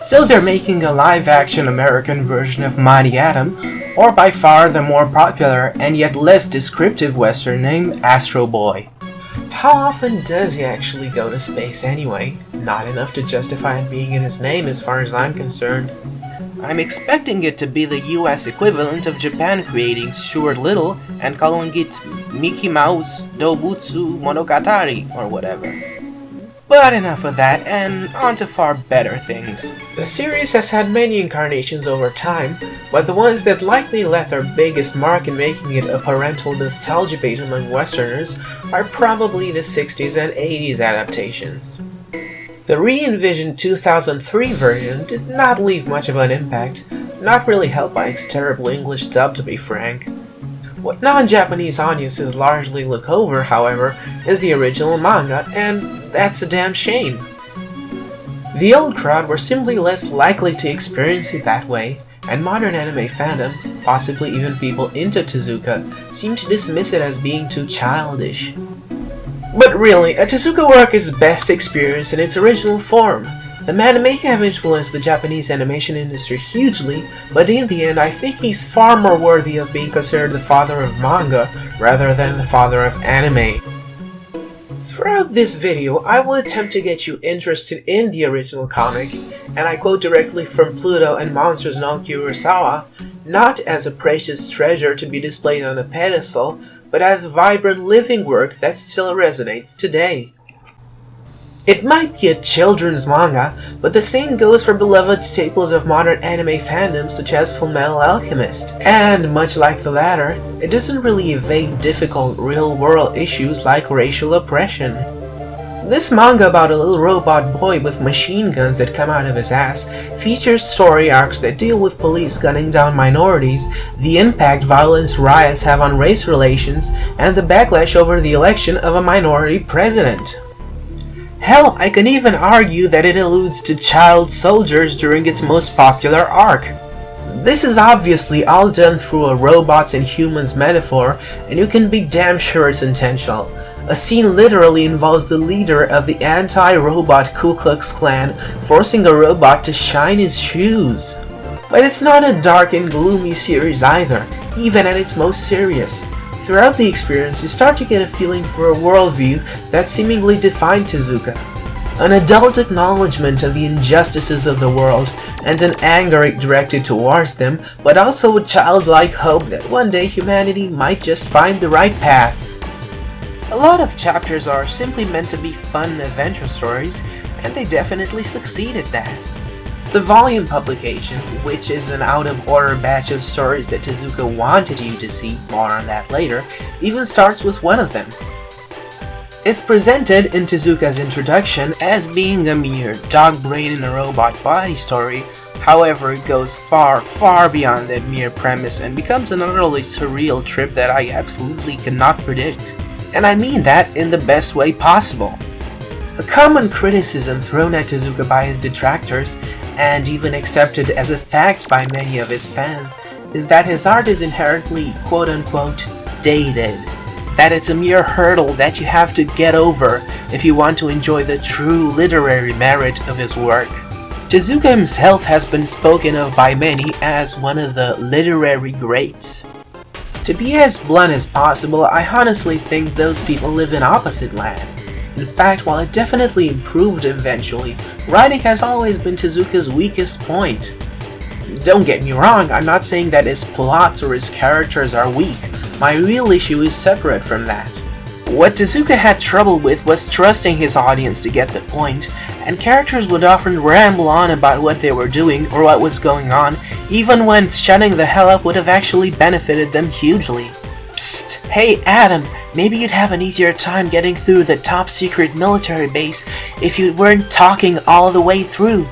So they're making a live-action American version of Mighty Atom, or by far the more popular and yet less descriptive Western name, Astro Boy. How often does he actually go to space anyway? Not enough to justify it being in his name as far as I'm concerned. I'm expecting it to be the US equivalent of Japan creating Stuart Little and calling it Mickey Mouse Doubutsu Monogatari or whatever. But enough of that, and on to far better things. The series has had many incarnations over time, but the ones that likely left their biggest mark in making it a parental nostalgia bait among Westerners are probably the 60s and 80s adaptations. The re-envisioned 2003 version did not leave much of an impact, not really helped by its terrible English dub to be frank. What non-Japanese audiences largely look over, however, is the original manga, and that's a damn shame. The old crowd were simply less likely to experience it that way, and modern anime fandom, possibly even people into Tezuka, seem to dismiss it as being too childish. But really, a Tezuka work is best experienced in its original form. The man may have influenced the Japanese animation industry hugely, but in the end I think he's far more worthy of being considered the father of manga rather than the father of anime. Throughout this video, I will attempt to get you interested in the original comic, and I quote directly from Pluto and Monsters no Kurosawa, not as a precious treasure to be displayed on a pedestal, but as a vibrant living work that still resonates today. It might be a children's manga, but the same goes for beloved staples of modern anime fandom such as Fullmetal Alchemist. And much like the latter, it doesn't really evade difficult real-world issues like racial oppression. This manga about a little robot boy with machine guns that come out of his ass features story arcs that deal with police gunning down minorities, the impact violence riots have on race relations, and the backlash over the election of a minority president. Hell, I can even argue that it alludes to child soldiers during its most popular arc. This is obviously all done through a robots and humans metaphor, and you can be damn sure it's intentional. A scene literally involves the leader of the anti-robot Ku Klux Klan forcing a robot to shine his shoes. But it's not a dark and gloomy series either, even at its most serious. Throughout the experience, you start to get a feeling for a worldview that seemingly defined Tezuka. An adult acknowledgement of the injustices of the world, and an anger directed towards them, but also a childlike hope that one day humanity might just find the right path. A lot of chapters are simply meant to be fun adventure stories, and they definitely succeed at that. The volume publication, which is an out-of-order batch of stories that Tezuka wanted you to see, more on that later, even starts with one of them. It's presented in Tezuka's introduction as being a mere dog brain in a robot body story, however it goes far, far beyond that mere premise and becomes an utterly surreal trip that I absolutely cannot predict. And I mean that in the best way possible. A common criticism thrown at Tezuka by his detractors, and even accepted as a fact by many of his fans, is that his art is inherently quote-unquote dated. That it's a mere hurdle that you have to get over if you want to enjoy the true literary merit of his work. Tezuka himself has been spoken of by many as one of the literary greats. To be as blunt as possible, I honestly think those people live in opposite land. In fact, while it definitely improved eventually, writing has always been Tezuka's weakest point. Don't get me wrong, I'm not saying that his plots or his characters are weak. My real issue is separate from that. What Tezuka had trouble with was trusting his audience to get the point, and characters would often ramble on about what they were doing or what was going on, even when shutting the hell up would have actually benefited them hugely. Psst, hey Adam, maybe you'd have an easier time getting through the top secret military base if you weren't talking all the way through.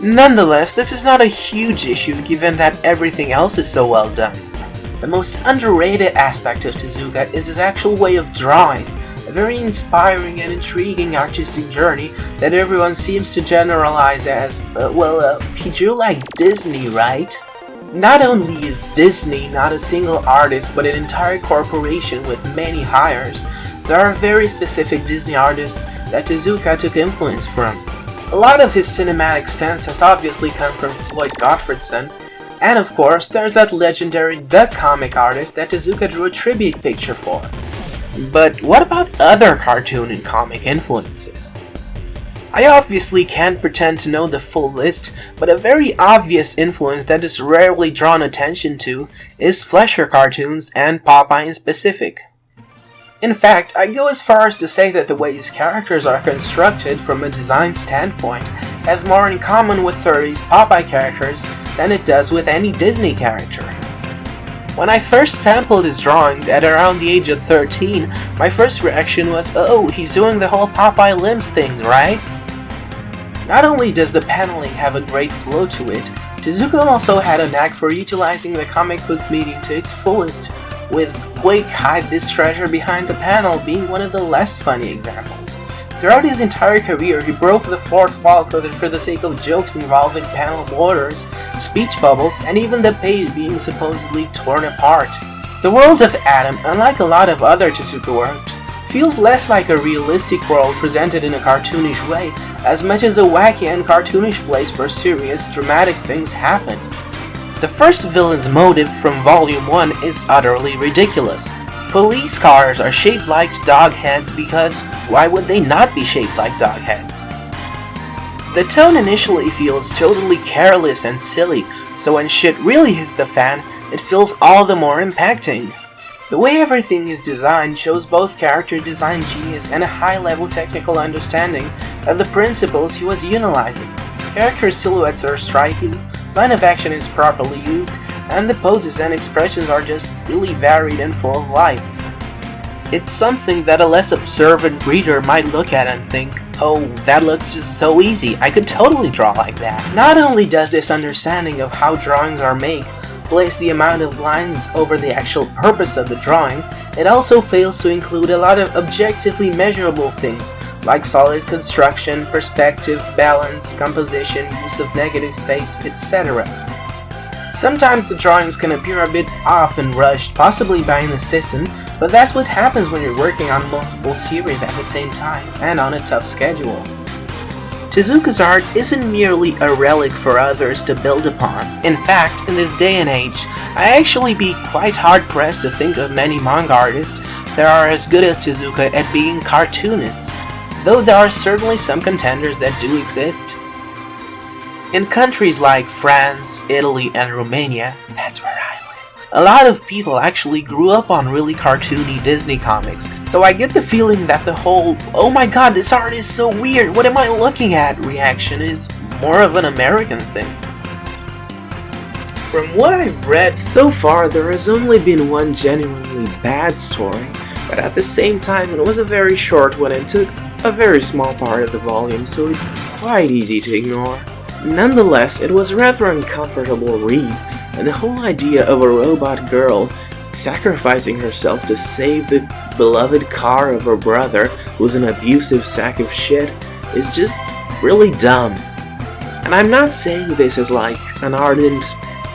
Nonetheless, this is not a huge issue given that everything else is so well done. The most underrated aspect of Tezuka is his actual way of drawing, a very inspiring and intriguing artistic journey that everyone seems to generalize as, he drew like Disney, right? Not only is Disney not a single artist but an entire corporation with many hires, there are very specific Disney artists that Tezuka took influence from. A lot of his cinematic sense has obviously come from Floyd Gottfredson, and of course there's that legendary duck comic artist that Tezuka drew a tribute picture for. But what about other cartoon and comic influences? I obviously can't pretend to know the full list, but a very obvious influence that is rarely drawn attention to is Fleischer cartoons and Popeye in specific. In fact, I go as far as to say that the way his characters are constructed from a design standpoint has more in common with 30s Popeye characters than it does with any Disney character. When I first sampled his drawings at around the age of 13, my first reaction was, oh, he's doing the whole Popeye limbs thing, right? Not only does the paneling have a great flow to it, Tezuka also had a knack for utilizing the comic book medium to its fullest, with Quake Hide This Treasure Behind the Panel being one of the less funny examples. Throughout his entire career, he broke the fourth wall for the sake of jokes involving panel borders, speech bubbles, and even the page being supposedly torn apart. The world of Adam, unlike a lot of other Tezuka works, feels less like a realistic world presented in a cartoonish way, as much as a wacky and cartoonish place where serious, dramatic things happen. The first villain's motive from Volume 1 is utterly ridiculous. Police cars are shaped like dog heads because why would they not be shaped like dog heads? The tone initially feels totally careless and silly, so when shit really hits the fan, it feels all the more impacting. The way everything is designed shows both character design genius and a high-level technical understanding of the principles he was utilizing. Character silhouettes are striking, line of action is properly used, and the poses and expressions are just really varied and full of life. It's something that a less observant reader might look at and think, oh, that looks just so easy, I could totally draw like that. Not only does this understanding of how drawings are made place the amount of lines over the actual purpose of the drawing, it also fails to include a lot of objectively measurable things, like solid construction, perspective, balance, composition, use of negative space, etc. Sometimes the drawings can appear a bit off and rushed, possibly by an assistant, but that's what happens when you're working on multiple series at the same time, and on a tough schedule. Tezuka's art isn't merely a relic for others to build upon. In fact, in this day and age, I actually be quite hard-pressed to think of many manga artists that are as good as Tezuka at being cartoonists, though there are certainly some contenders that do exist. In countries like France, Italy, and Romania, that's where I live, a lot of people actually grew up on really cartoony Disney comics, so I get the feeling that the whole, oh my god, this art is so weird, what am I looking at reaction is more of an American thing. From what I've read so far, there has only been one genuinely bad story, but at the same time it was a very short one and took a very small part of the volume, so it's quite easy to ignore. Nonetheless, it was a rather uncomfortable read, and the whole idea of a robot girl sacrificing herself to save the beloved car of her brother, who's an abusive sack of shit, is just really dumb. And I'm not saying this as like an ardent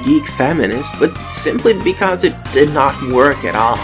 geek feminist, but simply because it did not work at all.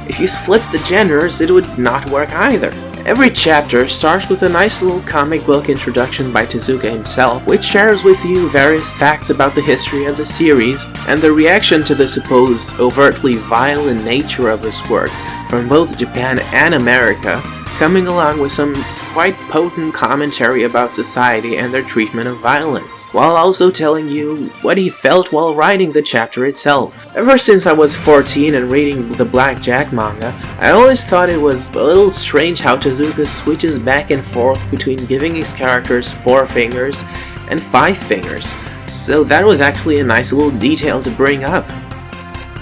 If you split the genders, it would not work either. Every chapter starts with a nice little comic book introduction by Tezuka himself, which shares with you various facts about the history of the series and the reaction to the supposed overtly violent nature of his work from both Japan and America, coming along with some quite potent commentary about society and their treatment of violence, while also telling you what he felt while writing the chapter itself. Ever since I was 14 and reading the Black Jack manga, I always thought it was a little strange how Tezuka switches back and forth between giving his characters 4 fingers and 5 fingers, so that was actually a nice little detail to bring up.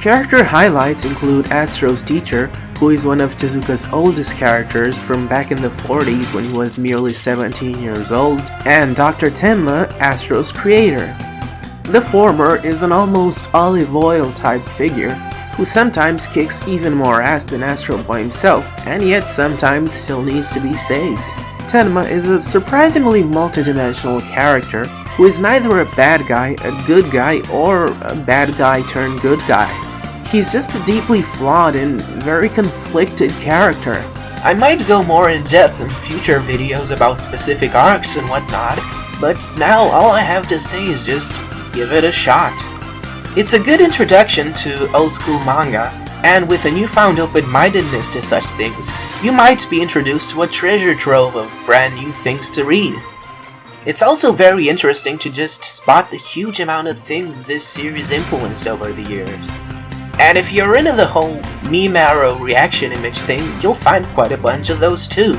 Character highlights include Astro's teacher, who is one of Tezuka's oldest characters from back in the 40s when he was merely 17 years old, and Dr. Tenma, Astro's creator. The former is an almost olive oil type figure, who sometimes kicks even more ass than Astro Boy himself, and yet sometimes still needs to be saved. Tenma is a surprisingly multidimensional character, who is neither a bad guy, a good guy, or a bad guy turned good guy. He's just a deeply flawed and very conflicted character. I might go more in depth in future videos about specific arcs and whatnot, but now all I have to say is just give it a shot. It's a good introduction to old school manga, and with a newfound open-mindedness to such things, you might be introduced to a treasure trove of brand new things to read. It's also very interesting to just spot the huge amount of things this series influenced over the years. And if you're into the whole meme arrow reaction image thing, you'll find quite a bunch of those too.